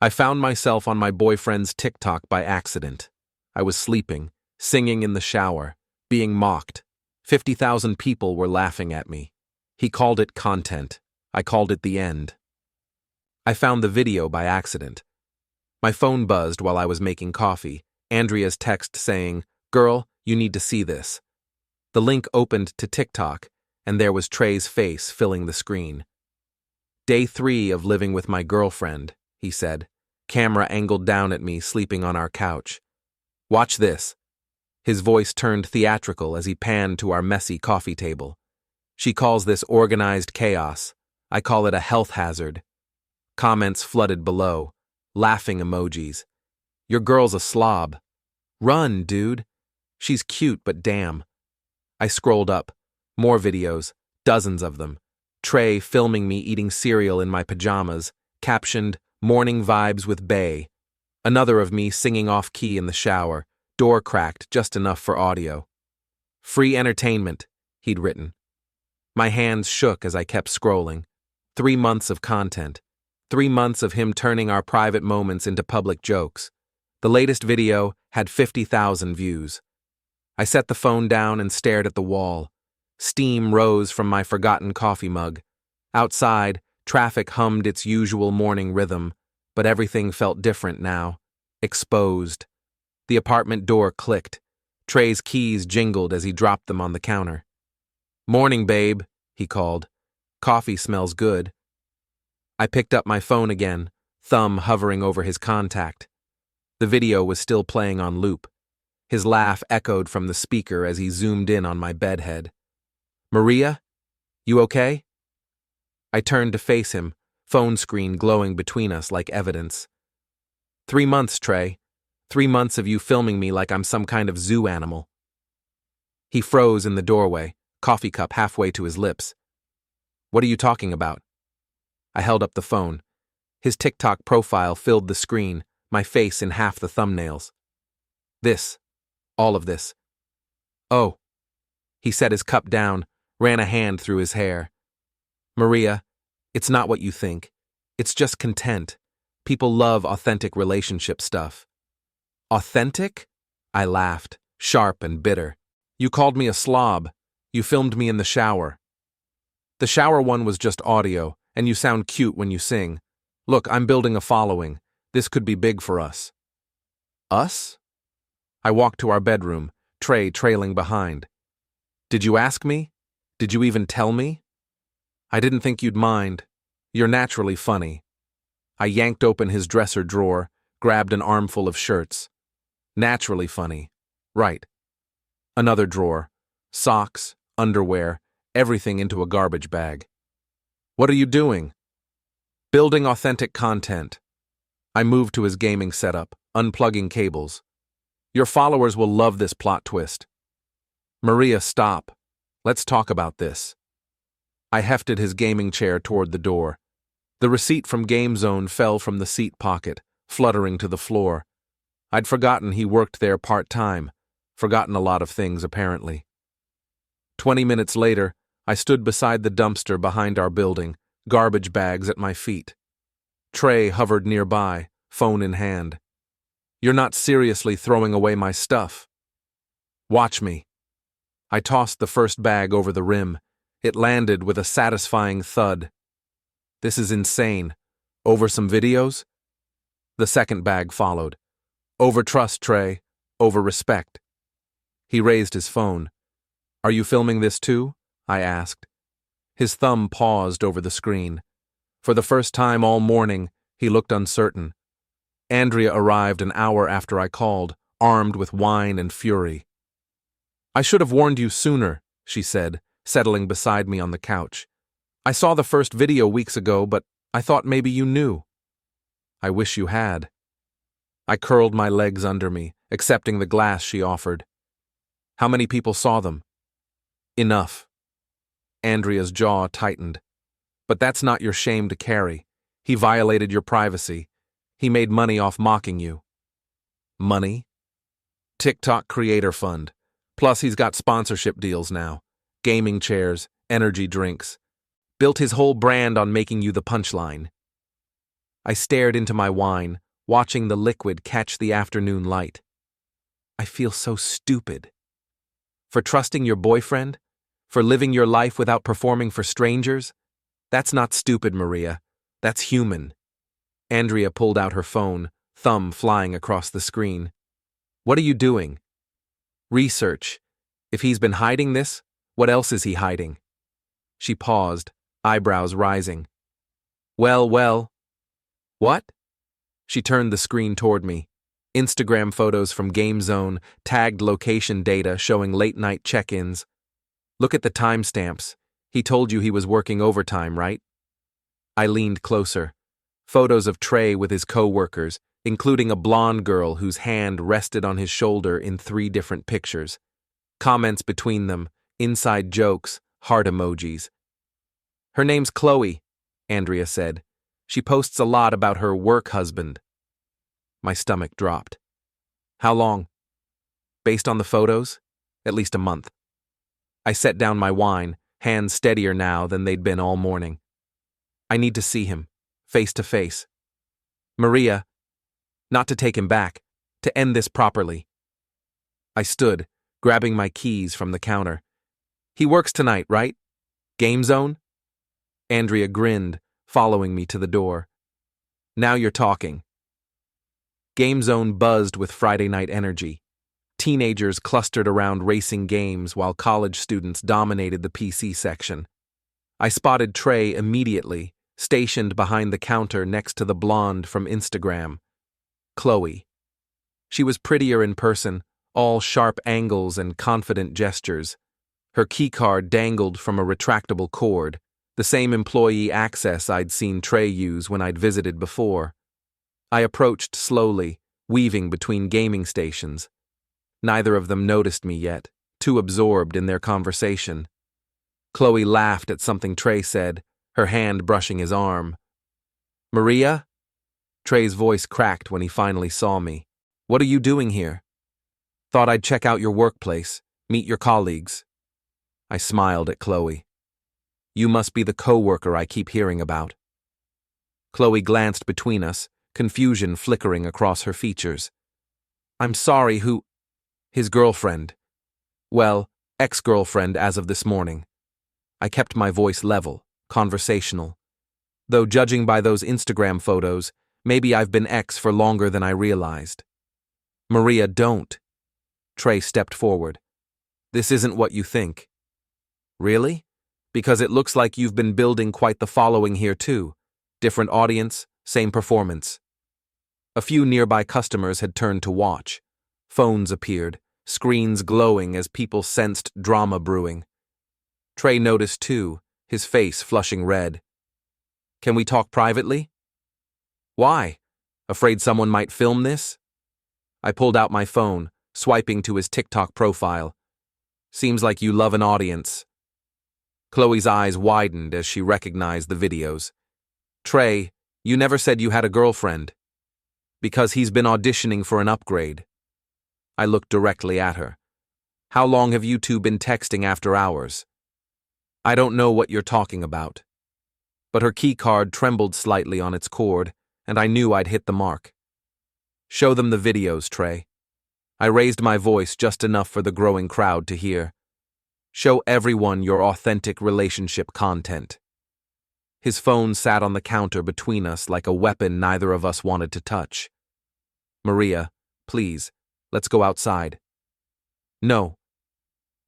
I found myself on my boyfriend's TikTok by accident. I was sleeping, singing in the shower, being mocked. 50,000 people were laughing at me. He called it content. I called it the end. I found the video by accident. My phone buzzed while I was making coffee. Andrea's text saying, "Girl, you need to see this." The link opened to TikTok, and there was Trey's face filling the screen. "Day 3 of living with my girlfriend," he said, camera angled down at me sleeping on our couch. "Watch this." His voice turned theatrical as he panned to our messy coffee table. "She calls this organized chaos. I call it a health hazard." Comments flooded below, laughing emojis. "Your girl's a slob." "Run, dude." "She's cute, but damn." I scrolled up. More videos, dozens of them. Trey filming me eating cereal in my pajamas, captioned, "Morning vibes with Bae." Another of me singing off-key in the shower, door cracked just enough for audio. "Free entertainment," he'd written. My hands shook as I kept scrolling. 3 months of content. 3 months of him turning our private moments into public jokes. The latest video had 50,000 views. I set the phone down and stared at the wall. Steam rose from my forgotten coffee mug. Outside, traffic hummed its usual morning rhythm, but everything felt different now. Exposed. The apartment door clicked. Trey's keys jingled as he dropped them on the counter. "Morning, babe," he called. "Coffee smells good." I picked up my phone again, thumb hovering over his contact. The video was still playing on loop. His laugh echoed from the speaker as he zoomed in on my bedhead. "Maria? You okay?" I turned to face him, phone screen glowing between us like evidence. 3 months, Trey. 3 months of you filming me like I'm some kind of zoo animal." He froze in the doorway, coffee cup halfway to his lips. "What are you talking about?" I held up the phone. His TikTok profile filled the screen, my face in half the thumbnails. "This. All of this." "Oh." He set his cup down, ran a hand through his hair. "Maria, it's not what you think. It's just content. People love authentic relationship stuff." "Authentic?" I laughed, sharp and bitter. "You called me a slob. You filmed me in the shower." "The shower one was just audio, and you sound cute when you sing. Look, I'm building a following. This could be big for us." "Us?" I walked to our bedroom, Trey trailing behind. "Did you ask me? Did you even tell me?" "I didn't think you'd mind. You're naturally funny." I yanked open his dresser drawer, grabbed an armful of shirts. Naturally funny. Right. Another drawer. Socks, underwear, everything into a garbage bag. "What are you doing?" "Building authentic content." I moved to his gaming setup, unplugging cables. "Your followers will love this plot twist." "Maria, stop. Let's talk about this." I hefted his gaming chair toward the door. The receipt from GameZone fell from the seat pocket, fluttering to the floor. I'd forgotten he worked there part-time, forgotten a lot of things, apparently. 20 minutes later, I stood beside the dumpster behind our building, garbage bags at my feet. Trey hovered nearby, phone in hand. "You're not seriously throwing away my stuff." "Watch me." I tossed the first bag over the rim. It landed with a satisfying thud. "This is insane. Over some videos?" The second bag followed. "Over trust, Trey. Over respect." He raised his phone. "Are you filming this too?" I asked. His thumb paused over the screen. For the first time all morning, he looked uncertain. Andrea arrived an hour after I called, armed with wine and fury. "I should have warned you sooner," she said, settling beside me on the couch. "I saw the first video weeks ago, but I thought maybe you knew." "I wish you had." I curled my legs under me, accepting the glass she offered. "How many people saw them?" "Enough." Andrea's jaw tightened. "But that's not your shame to carry. He violated your privacy. He made money off mocking you." "Money?" "TikTok Creator Fund. Plus he's got sponsorship deals now. Gaming chairs, energy drinks. Built his whole brand on making you the punchline." I stared into my wine, watching the liquid catch the afternoon light. I feel so stupid. For trusting your boyfriend? For living your life without performing for strangers? That's not stupid, Maria. That's human. Andrea pulled out her phone, thumb flying across the screen. What are you doing? Research. If he's been hiding this, what else is he hiding? She paused, eyebrows rising. Well. What? She turned the screen toward me. Instagram photos from Game Zone, tagged location data showing late-night check-ins. Look at the timestamps. He told you he was working overtime, right? I leaned closer. Photos of Trey with his co-workers, including a blonde girl whose hand rested on his shoulder in 3 different pictures. Comments between them, inside jokes, heart emojis. Her name's Chloe, Andrea said. She posts a lot about her work husband. My stomach dropped. How long? Based on the photos? At least a month. I set down my wine, hands steadier now than they'd been all morning. I need to see him, face to face. Maria, not to take him back, to end this properly. I stood, grabbing my keys from the counter. He works tonight, right? Game Zone? Andrea grinned, following me to the door. Now you're talking. Game Zone buzzed with Friday night energy. Teenagers clustered around racing games while college students dominated the PC section. I spotted Trey immediately, stationed behind the counter next to the blonde from Instagram, Chloe. She was prettier in person, all sharp angles and confident gestures. Her keycard dangled from a retractable cord, the same employee access I'd seen Trey use when I'd visited before. I approached slowly, weaving between gaming stations. Neither of them noticed me yet, too absorbed in their conversation. Chloe laughed at something Trey said, her hand brushing his arm. Maria? Trey's voice cracked when he finally saw me. What are you doing here? Thought I'd check out your workplace, meet your colleagues. I smiled at Chloe. You must be the co-worker I keep hearing about. Chloe glanced between us, confusion flickering across her features. I'm sorry, who? His girlfriend. Well, ex-girlfriend as of this morning. I kept my voice level, conversational. Though judging by those Instagram photos, maybe I've been ex for longer than I realized. Maria, don't. Trey stepped forward. This isn't what you think. Really? Because it looks like you've been building quite the following here too. Different audience, same performance. A few nearby customers had turned to watch. Phones appeared, screens glowing as people sensed drama brewing. Trey noticed too, his face flushing red. Can we talk privately? Why? Afraid someone might film this? I pulled out my phone, swiping to his TikTok profile. Seems like you love an audience. Chloe's eyes widened as she recognized the videos. Trey, you never said you had a girlfriend. Because he's been auditioning for an upgrade. I looked directly at her. How long have you two been texting after hours? I don't know what you're talking about. But her keycard trembled slightly on its cord, and I knew I'd hit the mark. Show them the videos, Trey. I raised my voice just enough for the growing crowd to hear. Show everyone your authentic relationship content. His phone sat on the counter between us like a weapon neither of us wanted to touch. Maria, please, let's go outside. No.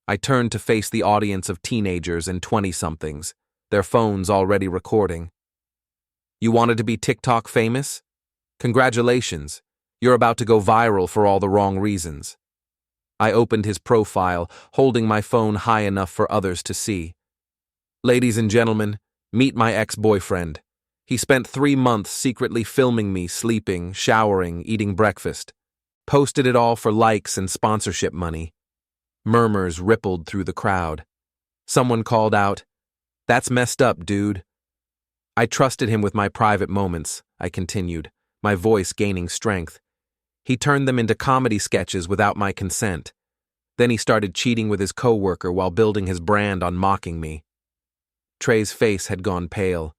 I turned to face the audience of teenagers and 20-somethings, their phones already recording. You wanted to be TikTok famous? Congratulations, you're about to go viral for all the wrong reasons. I opened his profile, holding my phone high enough for others to see. Ladies and gentlemen, meet my ex-boyfriend. He spent 3 months secretly filming me sleeping, showering, eating breakfast. Posted it all for likes and sponsorship money. Murmurs rippled through the crowd. Someone called out, "That's messed up, dude." I trusted him with my private moments, I continued, my voice gaining strength. He turned them into comedy sketches without my consent. Then he started cheating with his co-worker while building his brand on mocking me. Trey's face had gone pale.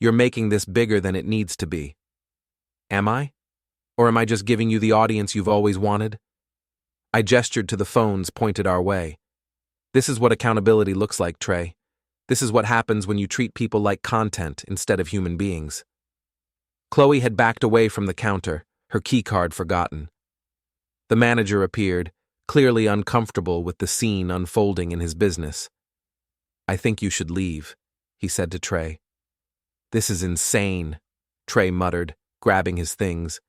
You're making this bigger than it needs to be. Am I? Or am I just giving you the audience you've always wanted? I gestured to the phones pointed our way. This is what accountability looks like, Trey. This is what happens when you treat people like content instead of human beings. Chloe had backed away from the counter, her keycard forgotten. The manager appeared, clearly uncomfortable with the scene unfolding in his business. I think you should leave, he said to Trey. This is insane, Trey muttered, grabbing his things.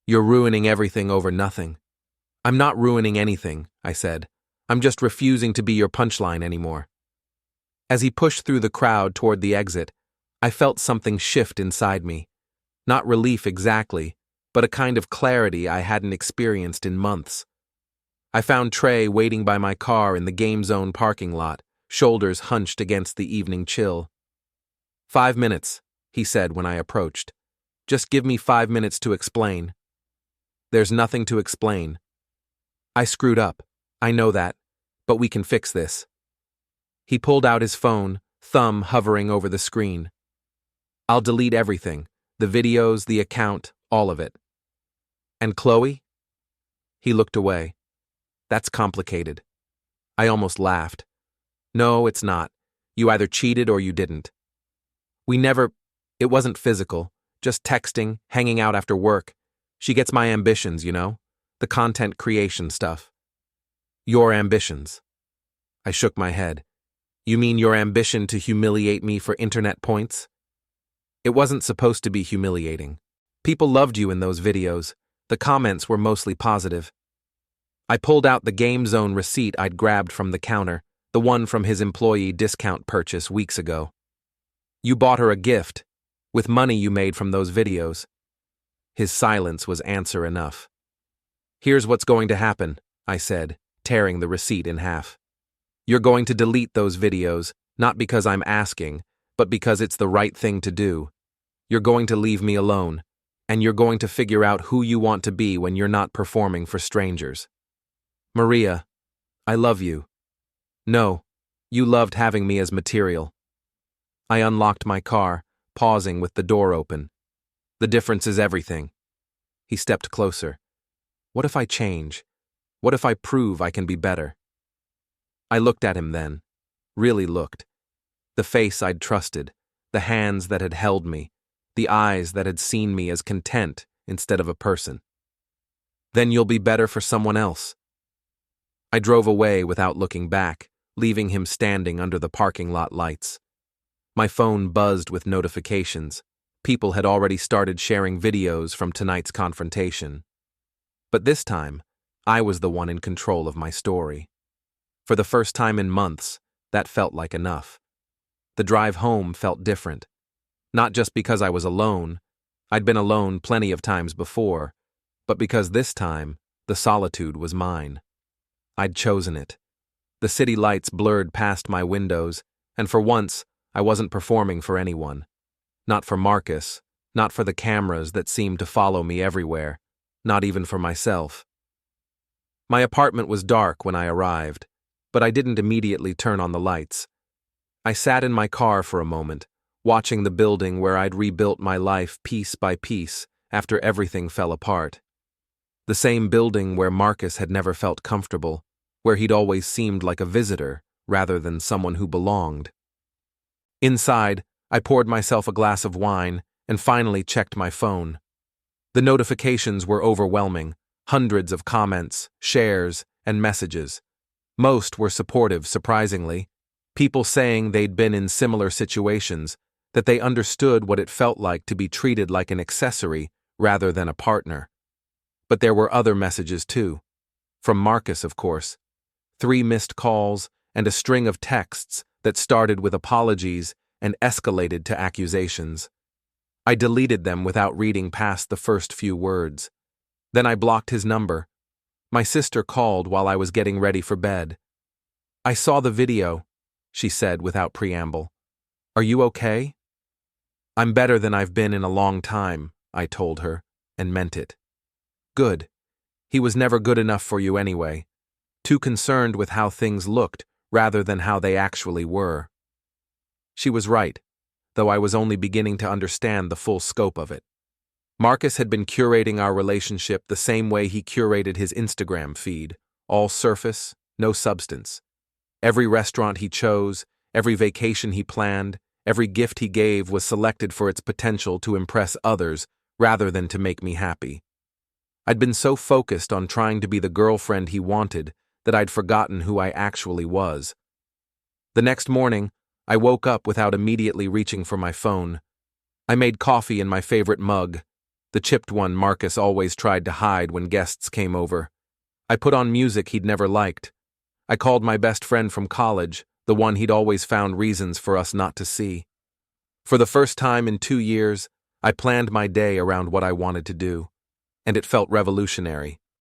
You're ruining everything over nothing. I'm not ruining anything, I said. I'm just refusing to be your punchline anymore. As he pushed through the crowd toward the exit, I felt something shift inside me. Not relief exactly, but a kind of clarity I hadn't experienced in months. I found Trey waiting by my car in the Game Zone parking lot, shoulders hunched against the evening chill. 5 minutes, he said when I approached. Just give me 5 minutes to explain. There's nothing to explain. I screwed up, I know that, but we can fix this. He pulled out his phone, thumb hovering over the screen. I'll delete everything, the videos, the account, all of it. And Chloe? He looked away. That's complicated. I almost laughed. No, it's not. You either cheated or you didn't. It wasn't physical, just texting, hanging out after work. She gets my ambitions, you know? The content creation stuff. Your ambitions. I shook my head. You mean your ambition to humiliate me for internet points? It wasn't supposed to be humiliating. People loved you in those videos. The comments were mostly positive. I pulled out the Game Zone receipt I'd grabbed from the counter, the one from his employee discount purchase weeks ago. You bought her a gift, with money you made from those videos. His silence was answer enough. Here's what's going to happen, I said, tearing the receipt in half. You're going to delete those videos, not because I'm asking, but because it's the right thing to do. You're going to leave me alone, and you're going to figure out who you want to be when you're not performing for strangers. Maria, I love you. No, you loved having me as material. I unlocked my car, pausing with the door open. The difference is everything. He stepped closer. What if I change? What if I prove I can be better? I looked at him then, really looked. The face I'd trusted, the hands that had held me, the eyes that had seen me as content instead of a person. Then you'll be better for someone else. I drove away without looking back, leaving him standing under the parking lot lights. My phone buzzed with notifications. People had already started sharing videos from tonight's confrontation. But this time, I was the one in control of my story. For the first time in months, that felt like enough. The drive home felt different. Not just because I was alone. I'd been alone plenty of times before, but because this time, the solitude was mine. I'd chosen it. The city lights blurred past my windows, and for once, I wasn't performing for anyone. Not for Marcus, not for the cameras that seemed to follow me everywhere, not even for myself. My apartment was dark when I arrived, but I didn't immediately turn on the lights. I sat in my car for a moment, watching the building where I'd rebuilt my life piece by piece after everything fell apart. The same building where Marcus had never felt comfortable, where he'd always seemed like a visitor rather than someone who belonged. Inside, I poured myself a glass of wine and finally checked my phone. The notifications were overwhelming, hundreds of comments, shares, and messages. Most were supportive, surprisingly, people saying they'd been in similar situations, that they understood what it felt like to be treated like an accessory rather than a partner. But there were other messages too. From Marcus, of course. 3 missed calls and a string of texts that started with apologies and escalated to accusations. I deleted them without reading past the first few words. Then I blocked his number. My sister called while I was getting ready for bed. I saw the video, she said without preamble. Are you okay? I'm better than I've been in a long time, I told her, and meant it. Good. He was never good enough for you anyway. Too concerned with how things looked rather than how they actually were. She was right, though I was only beginning to understand the full scope of it. Marcus had been curating our relationship the same way he curated his Instagram feed, all surface, no substance. Every restaurant he chose, every vacation he planned, every gift he gave was selected for its potential to impress others rather than to make me happy. I'd been so focused on trying to be the girlfriend he wanted that I'd forgotten who I actually was. The next morning, I woke up without immediately reaching for my phone. I made coffee in my favorite mug, the chipped one Marcus always tried to hide when guests came over. I put on music he'd never liked. I called my best friend from college, the one he'd always found reasons for us not to see. For the first time in 2 years, I planned my day around what I wanted to do, and it felt revolutionary.